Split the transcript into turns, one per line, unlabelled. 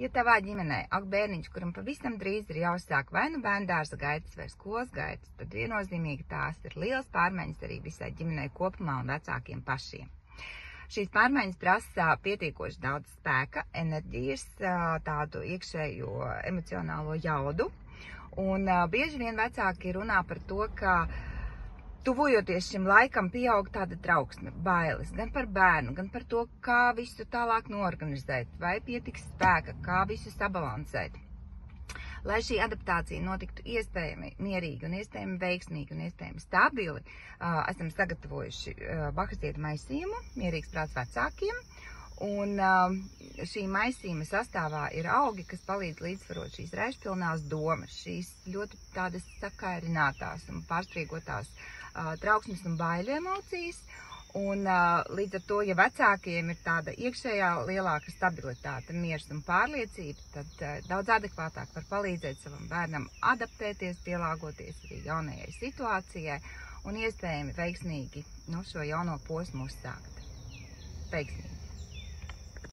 Ja tavā ģimenē aug bērniņš, kuram pavisam drīz ir jāuzsāk vai nu bērndārza gaitas vai skolas gaitas, tad viennozīmīgi tās ir liels pārmaiņas arī visai ģimenei kopumā un vecākiem pašiem. Šīs pārmaiņas prasa pietiekoši daudz spēka, enerģijas, tādu iekšējo emocionālo jaudu, un bieži vien vecāki runā par to, ka tuvojoties šim laikam, pieaug tāda trauksme, bailes, gan par bērnu, gan par to, kā visu tālāk noorganizēt, vai pietiks spēka, kā visu sabalansēt. Lai šī adaptācija notiktu iespējami mierīgi un iespējami veiksmīgi un iespējami stabili, esam sagatavojuši Bahasietu maisījumu, mierīgs prāts vecākiem, un šī maisījuma sastāvā ir augi, kas palīdz līdzsvarot šīs raišpilnās domas, šīs ļoti tādas sakairinātās un pārstrīgotās trauksmes un baiļu emocijas, un līdz ar to, ja vecākiem ir tāda iekšējā lielāka stabilitāte, miers un pārliecība, tad daudz adekvātāk var palīdzēt savam bērnam adaptēties, pielāgoties arī jaunajai situācijai un iespējami veiksmīgi šo jauno posmu uzsākt. Veiksmīgi!